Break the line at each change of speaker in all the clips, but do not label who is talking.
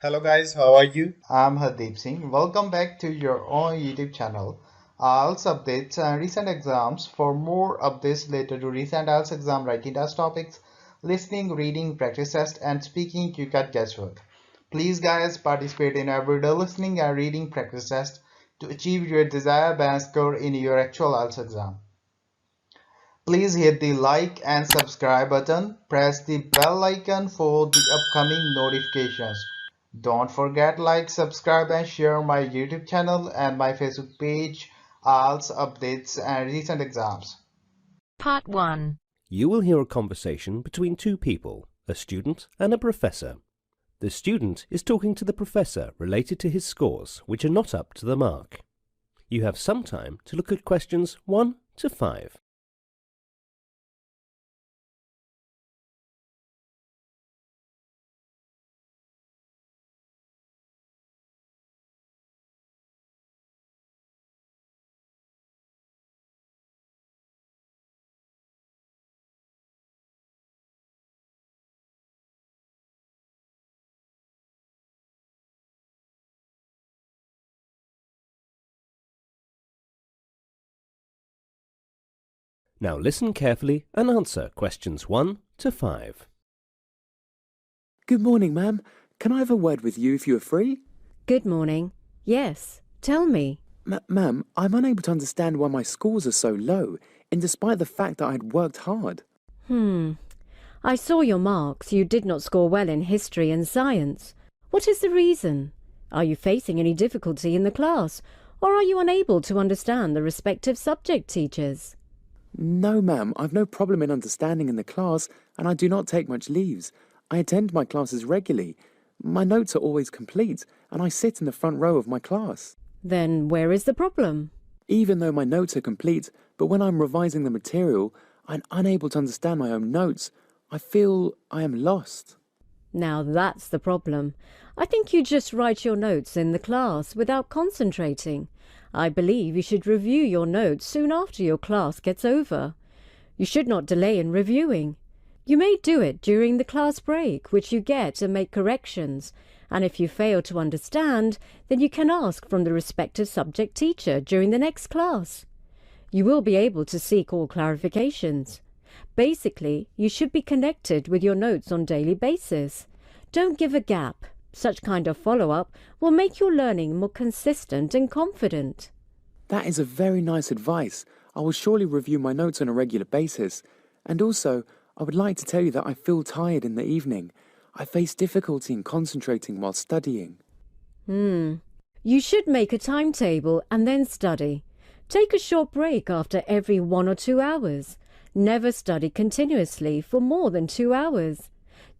Hello guys, how are you?
I'm Hardeep Singh. Welcome back to your own YouTube channel. IELTS updates and recent exams. For more updates related to recent IELTS exam writing test topics, listening, reading, practice test, and speaking, you got guesswork. Please, guys, participate in everyday listening and reading practice test to achieve your desired band score in your actual IELTS exam. Please hit the like and subscribe button. Press the bell icon for the upcoming notifications. Don't forget like, subscribe and share my YouTube channel and my Facebook page, IELTS updates and recent exams.
Part 1.
You will hear a conversation between two people, a student and a professor. The student is talking to the professor related to his scores, which are not up to the mark. You have some time to look at questions 1 to 5. Now listen carefully and answer questions 1 to 5.
Good morning, ma'am. Can I have a word with you if you are free?
Good morning. Yes, tell me.
Ma'am, I'm unable to understand why my scores are so low, and despite the fact that I had worked hard.
I saw your marks. You did not score well in history and science. What is the reason? Are you facing any difficulty in the class, or are you unable to understand the respective subject teachers?
No, ma'am, I've no problem in understanding in the class, and I do not take much leaves. I attend my classes regularly. My notes are always complete, and I sit in the front row of my class.
Then where is the problem?
Even though my notes are complete, but when I'm revising the material, I'm unable to understand my own notes. I feel I am lost.
Now that's the problem. I think you just write your notes in the class without concentrating. I believe you should review your notes soon after your class gets over. You should not delay in reviewing. You may do it during the class break, which you get and make corrections, and if you fail to understand, then you can ask from the respective subject teacher during the next class. You will be able to seek all clarifications. Basically, you should be connected with your notes on a daily basis. Don't give a gap. Such kind of follow-up will make your learning more consistent and confident.
That is a very nice advice. I will surely review my notes on a regular basis. And also, I would like to tell you that I feel tired in the evening. I face difficulty in concentrating while studying.
You should make a timetable and then study. Take a short break after every 1 or 2 hours. Never study continuously for more than 2 hours.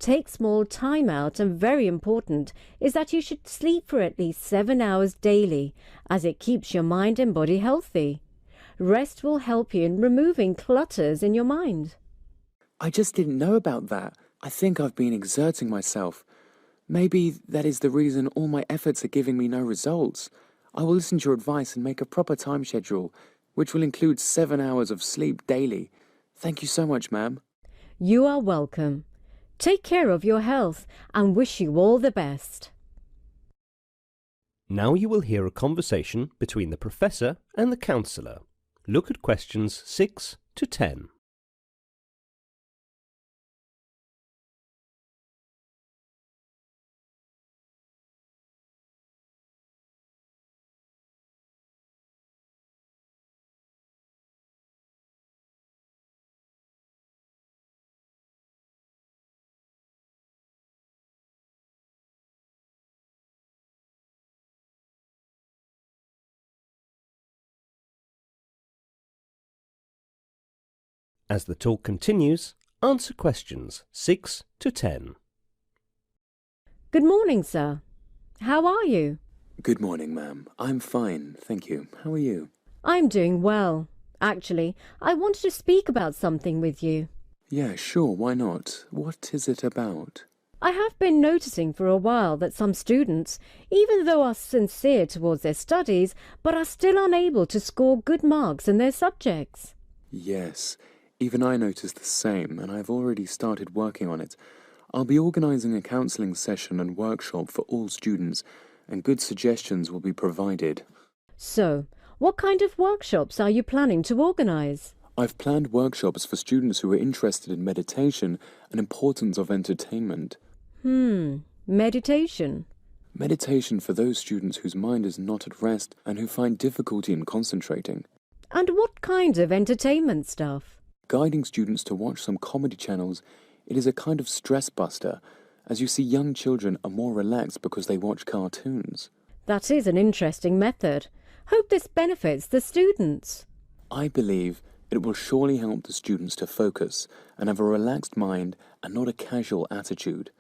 Take small time out, and very important is that you should sleep for at least 7 hours daily, as it keeps your mind and body healthy. Rest will help you in removing clutters in your mind.
I just didn't know about that. I think I've been exerting myself. Maybe that is the reason all my efforts are giving me no results. I will listen to your advice and make a proper time schedule, which will include 7 hours of sleep daily. Thank you so much, ma'am.
You are welcome. Take care of your health and wish you all the best.
Now you will hear a conversation between the professor and the counsellor. Look at questions 6 to 10. As the talk continues, answer questions 6 to 10.
Good morning, sir. How are you?
Good morning, ma'am. I'm fine, thank you. How are you?
I'm doing well. Actually, I wanted to speak about something with you.
Yeah, sure, why not? What is it about?
I have been noticing for a while that some students, even though are sincere towards their studies, but are still unable to score good marks in their subjects.
Yes, even I noticed the same, and I've already started working on it. I'll be organising a counselling session and workshop for all students, and good suggestions will be provided.
So, what kind of workshops are you planning to organise?
I've planned workshops for students who are interested in meditation and importance of entertainment.
Meditation.
Meditation for those students whose mind is not at rest and who find difficulty in concentrating.
And what kind of entertainment stuff?
Guiding students to watch some comedy channels, it is a kind of stress buster, as you see young children are more relaxed because they watch cartoons.
That is an interesting method. Hope this benefits the students.
I believe it will surely help the students to focus and have a relaxed mind and not a casual attitude.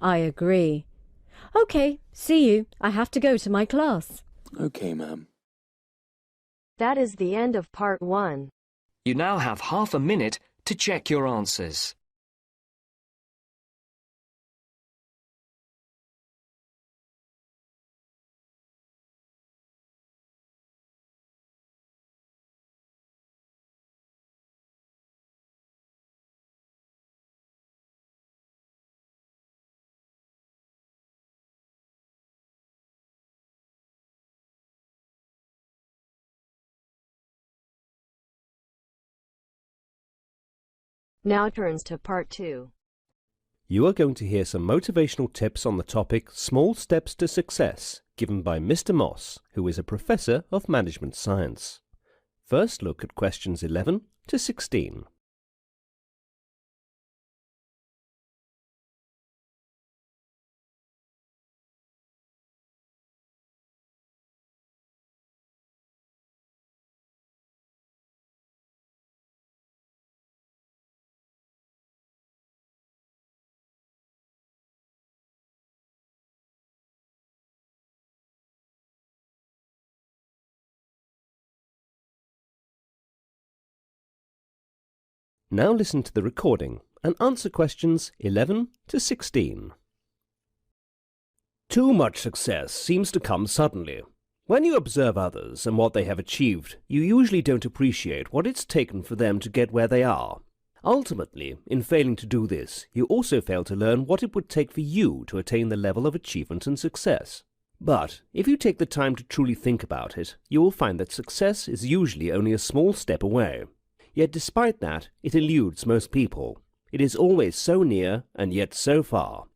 I agree. OK, see you. I have to go to my class.
OK, ma'am.
That is the end of part 1.
You now have half a minute to check your answers.
Now turns to part 2.
You are going to hear some motivational tips on the topic Small Steps to Success, given by Mr. Moss, who is a professor of management science. First, look at questions 11 to 16. Now listen to the recording and answer questions 11 to 16. Too much success seems to come suddenly. When you observe others and what they have achieved, you usually don't appreciate what it's taken for them to get where they are. Ultimately, in failing to do this, you also fail to learn what it would take for you to attain the level of achievement and success. But if you take the time to truly think about it, you will find that success is usually only a small step away. Yet despite that, it eludes most people. It is always so near and yet so far.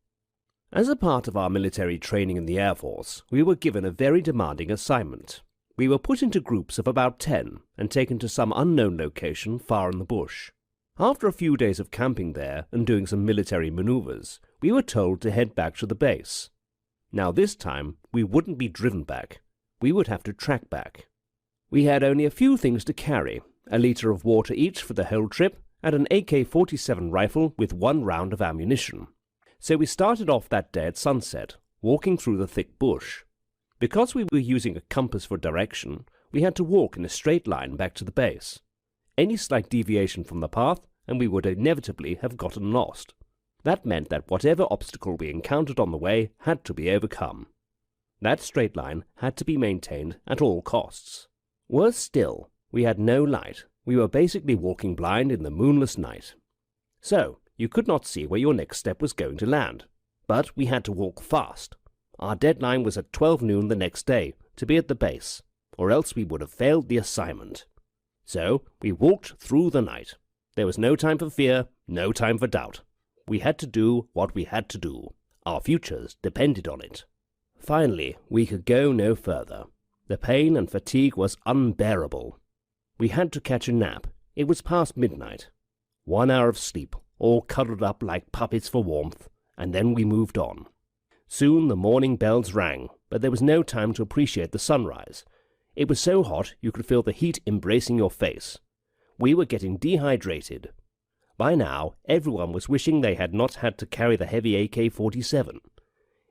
As a part of our military training in the Air Force, we were given a very demanding assignment. We were put into groups of about 10 and taken to some unknown location far in the bush. After a few days of camping there and doing some military maneuvers, we were told to head back to the base. Now this time, we wouldn't be driven back. We would have to track back. We had only a few things to carry: a litre of water each for the whole trip, and an AK-47 rifle with 1 round of ammunition. So we started off that day at sunset, walking through the thick bush. Because we were using a compass for direction, we had to walk in a straight line back to the base. Any slight deviation from the path, and we would inevitably have gotten lost. That meant that whatever obstacle we encountered on the way had to be overcome. That straight line had to be maintained at all costs. Worse still, we had no light. We were basically walking blind in the moonless night. So, you could not see where your next step was going to land. But we had to walk fast. Our deadline was at 12 noon the next day, to be at the base, or else we would have failed the assignment. So, we walked through the night. There was no time for fear, no time for doubt. We had to do what we had to do. Our futures depended on it. Finally, we could go no further. The pain and fatigue was unbearable. We had to catch a nap. It was past midnight. 1 hour of sleep, all cuddled up like puppets for warmth, and then we moved on. Soon the morning bells rang, but there was no time to appreciate the sunrise. It was so hot you could feel the heat embracing your face. We were getting dehydrated. By now, everyone was wishing they had not had to carry the heavy AK-47.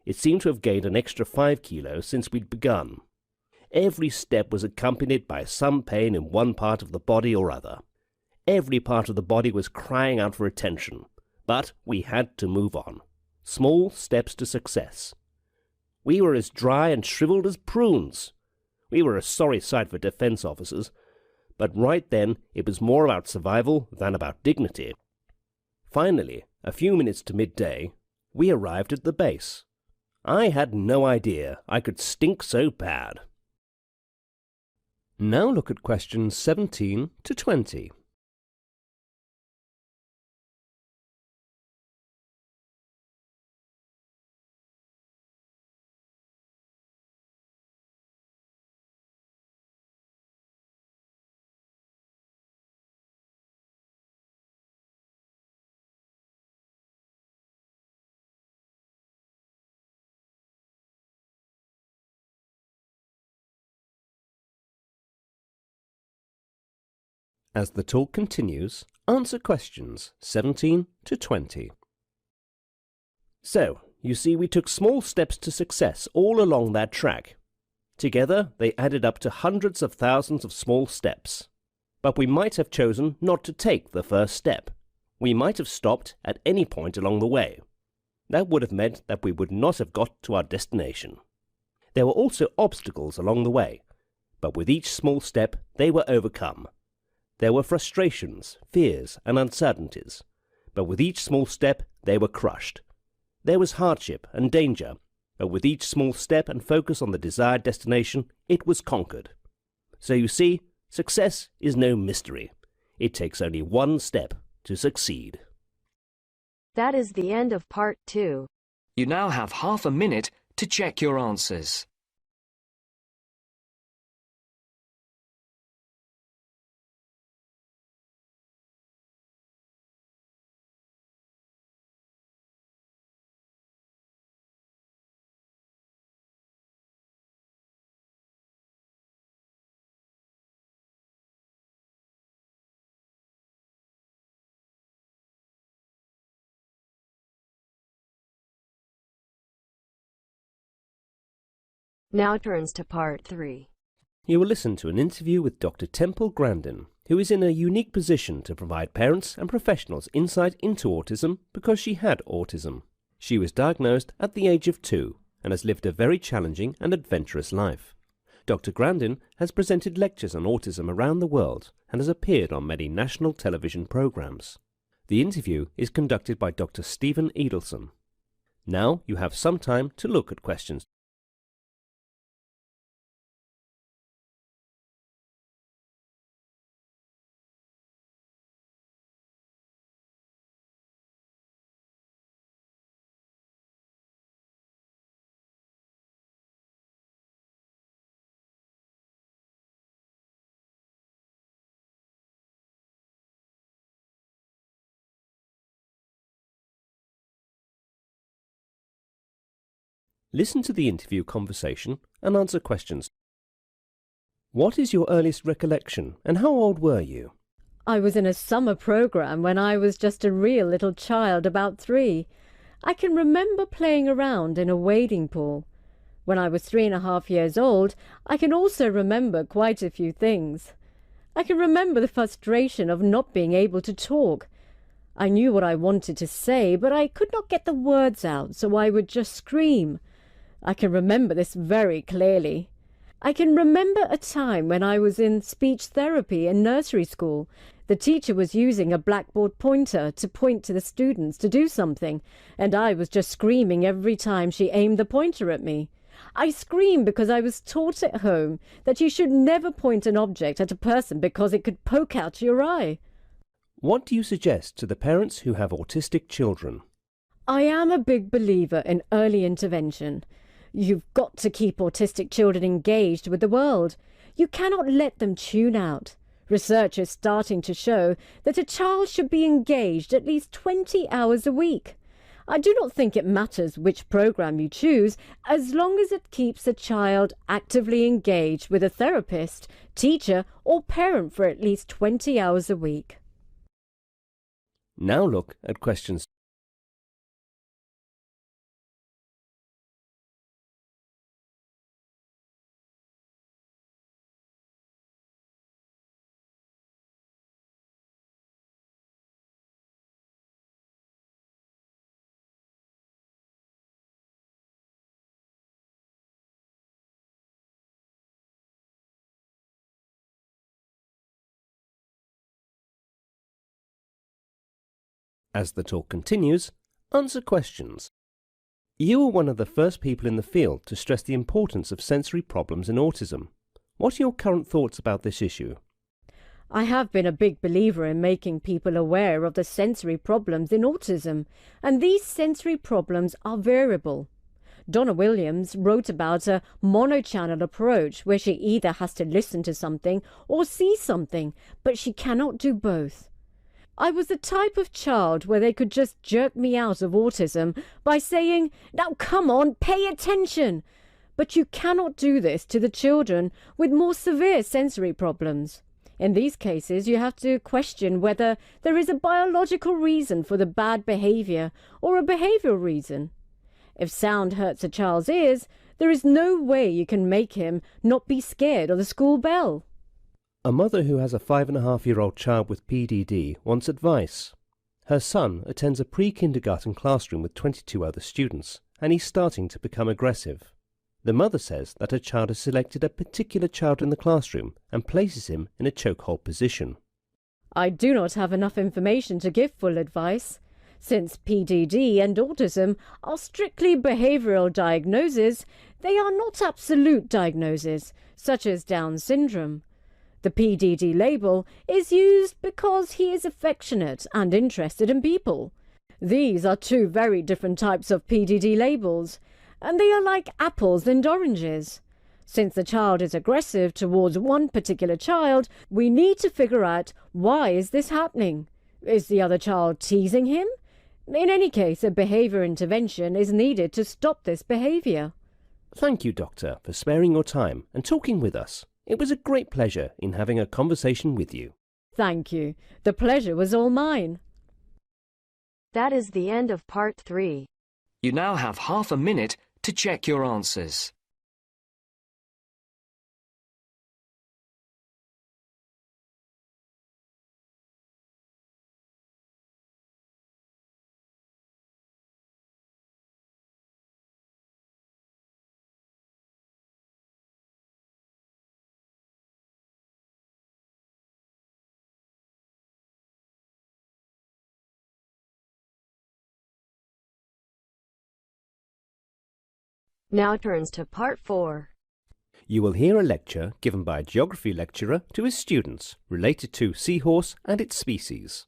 It seemed to have gained an extra 5 kilos since we'd begun. Every step was accompanied by some pain in one part of the body or other. Every part of the body was crying out for attention, but we had to move on. Small steps to success. We were as dry and shriveled as prunes. We were a sorry sight for defense officers, but right then it was more about survival than about dignity. Finally, a few minutes to midday, We arrived at the base. I had no idea I could stink so bad. Now look at questions 17 to 20. As the talk continues, answer questions 17 to 20. So, you see we took small steps to success all along that track. Together, they added up to hundreds of thousands of small steps. But we might have chosen not to take the first step. We might have stopped at any point along the way. That would have meant that we would not have got to our destination. There were also obstacles along the way, but with each small step they were overcome. There were frustrations, fears, and uncertainties, but with each small step they were crushed. There was hardship and danger, but with each small step and focus on the desired destination, it was conquered. So you see, success is no mystery. It takes only one step to succeed.
That is the end of part 2.
You now have half a minute to check your answers.
Now turns to part 3.
You will listen to an interview with Dr. Temple Grandin, who is in a unique position to provide parents and professionals insight into autism because she had autism. She was diagnosed at the age of 2 and has lived a very challenging and adventurous life. Dr. Grandin has presented lectures on autism around the world and has appeared on many national television programs. The interview is conducted by Dr. Stephen Edelson. Now you have some time to look at questions. Listen to the interview conversation and answer questions. What is your earliest recollection and how old were you?
I was in a summer program when I was just a real little child, about 3. I can remember playing around in a wading pool. When I was 3.5 years old, I can also remember quite a few things. I can remember the frustration of not being able to talk. I knew what I wanted to say, but I could not get the words out, so I would just scream. I can remember this very clearly. I can remember a time when I was in speech therapy in nursery school. The teacher was using a blackboard pointer to point to the students to do something, and I was just screaming every time she aimed the pointer at me. I screamed because I was taught at home that you should never point an object at a person because it could poke out your eye.
What do you suggest to the parents who have autistic children?
I am a big believer in early intervention. You've got to keep autistic children engaged with the world. You cannot let them tune out. Research is starting to show that a child should be engaged at least 20 hours a week. I do not think it matters which program you choose, as long as it keeps a child actively engaged with a therapist, teacher, or parent for at least 20 hours a week.
Now look at questions. As the talk continues, answer questions. You were one of the first people in the field to stress the importance of sensory problems in autism. What are your current thoughts about this issue?
I have been a big believer in making people aware of the sensory problems in autism, and these sensory problems are variable. Donna Williams wrote about a monochannel approach where she either has to listen to something or see something, but she cannot do both. I was the type of child where they could just jerk me out of autism by saying, "Now come on, pay attention!" But you cannot do this to the children with more severe sensory problems. In these cases, you have to question whether there is a biological reason for the bad behaviour or a behavioural reason. If sound hurts a child's ears, there is no way you can make him not be scared of the school bell.
A mother who has a 5.5-year-old child with PDD wants advice. Her son attends a pre-kindergarten classroom with 22 other students, and he's starting to become aggressive. The mother says that her child has selected a particular child in the classroom and places him in a chokehold position.
I do not have enough information to give full advice. Since PDD and autism are strictly behavioural diagnoses, they are not absolute diagnoses, such as Down syndrome. The PDD label is used because he is affectionate and interested in people. These are two very different types of PDD labels, and they are like apples and oranges. Since the child is aggressive towards one particular child, we need to figure out why is this happening. Is the other child teasing him? In any case, a behaviour intervention is needed to stop this behaviour.
Thank you, Doctor, for sparing your time and talking with us. It was a great pleasure in having a conversation with you.
Thank you. The pleasure was all mine.
That is the end of part 3.
You now have half a minute to check your answers.
Now turns to part 4.
You will hear a lecture given by a geography lecturer to his students related to seahorse and its species.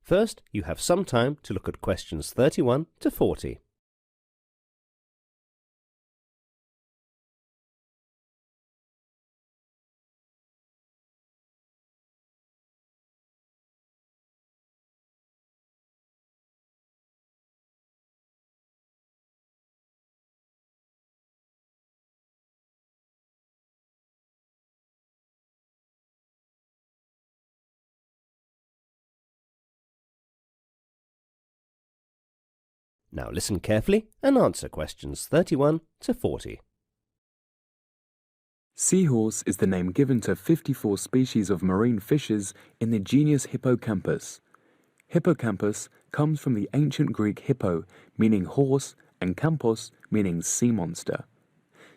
First, you have some time to look at questions 31 to 40. Now listen carefully and answer questions 31 to 40.
Seahorse is the name given to 54 species of marine fishes in the genus Hippocampus. Hippocampus comes from the ancient Greek hippo, meaning horse, and campos, meaning sea monster.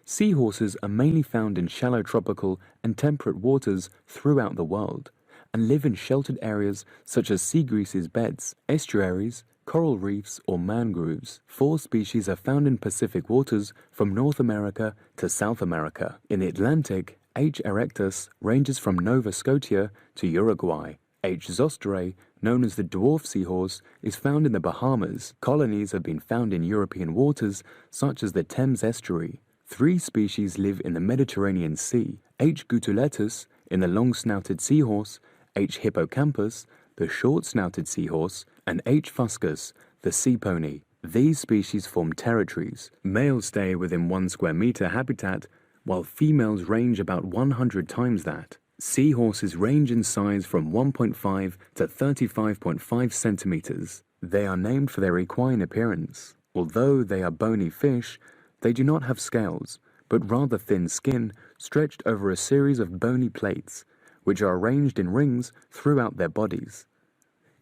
Seahorses are mainly found in shallow tropical and temperate waters throughout the world, and live in sheltered areas such as sea greases beds, estuaries, coral reefs or mangroves. 4 species are found in Pacific waters from North America to South America. In the Atlantic, H. erectus ranges from Nova Scotia to Uruguay. H. zosterae, known as the dwarf seahorse, is found in the Bahamas. Colonies have been found in European waters such as the Thames estuary. 3 species live in the Mediterranean Sea. H. gutuletus in the long-snouted seahorse, H. hippocampus, the short-snouted seahorse, and H. fuscus, the sea pony. These species form territories. Males stay within 1 square meter habitat, while females range about 100 times that. Seahorses range in size from 1.5 to 35.5 centimeters. They are named for their equine appearance. Although they are bony fish, they do not have scales, but rather thin skin stretched over a series of bony plates, which are arranged in rings throughout their bodies.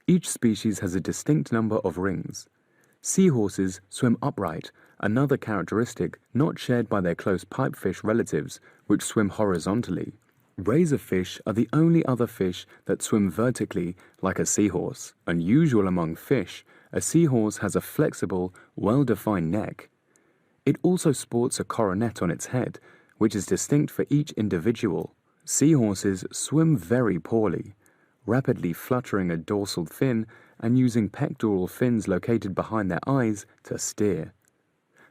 Each species has a distinct number of rings. Seahorses swim upright, another characteristic not shared by their close pipefish relatives, which swim horizontally. Razorfish are the only other fish that swim vertically like a seahorse. Unusual among fish, a seahorse has a flexible, well-defined neck. It also sports a coronet on its head, which is distinct for each individual. Seahorses swim very poorly, rapidly fluttering a dorsal fin and using pectoral fins located behind their eyes to steer.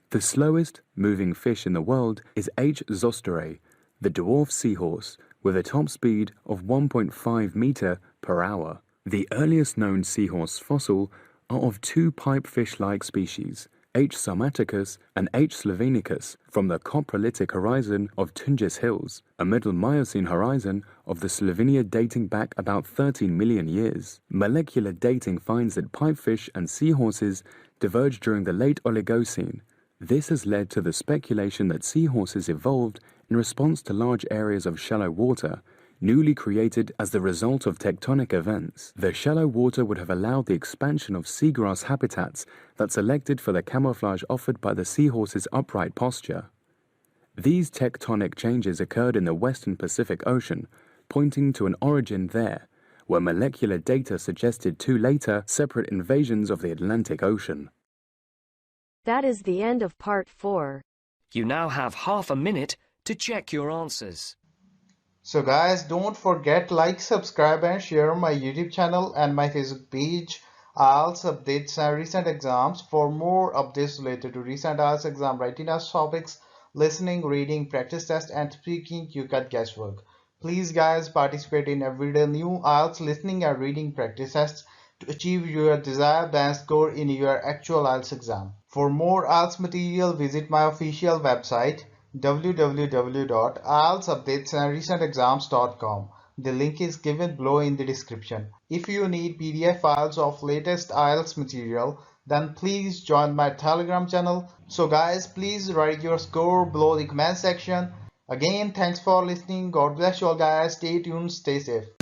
The slowest moving fish in the world is H. zosterae, the dwarf seahorse, with a top speed of 1.5 meter per hour. The earliest known seahorse fossil are of two pipefish-like species, H. sarmaticus and H. slovenicus, from the coprolitic horizon of Tungus Hills, a middle Miocene horizon of the Slovenia dating back about 13 million years. Molecular dating finds that pipefish and seahorses diverged during the late Oligocene. This has led to the speculation that seahorses evolved in response to large areas of shallow water, newly created as the result of tectonic events. The shallow water would have allowed the expansion of seagrass habitats that selected for the camouflage offered by the seahorse's upright posture. These tectonic changes occurred in the western Pacific Ocean, pointing to an origin there, where molecular data suggested two later separate invasions of the Atlantic Ocean.
That is the end of part 4.
You now have half a minute to check your answers.
So guys, don't forget like, subscribe and share my YouTube channel and my Facebook page. IELTS updates and recent exams. For more updates related to recent IELTS exam writing test topics, listening, reading, practice test and speaking, you got guesswork. Please guys, participate in everyday new IELTS listening and reading practice tests to achieve your desired band score in your actual IELTS exam. For more IELTS material, visit my official website www.ieltsupdatesandrecentexams.com. The link is given below in the description. If you need PDF files of latest IELTS material, then please join my Telegram channel. So guys, please write your score below the comment section. Again, thanks for listening. God bless you all guys. Stay tuned, stay safe.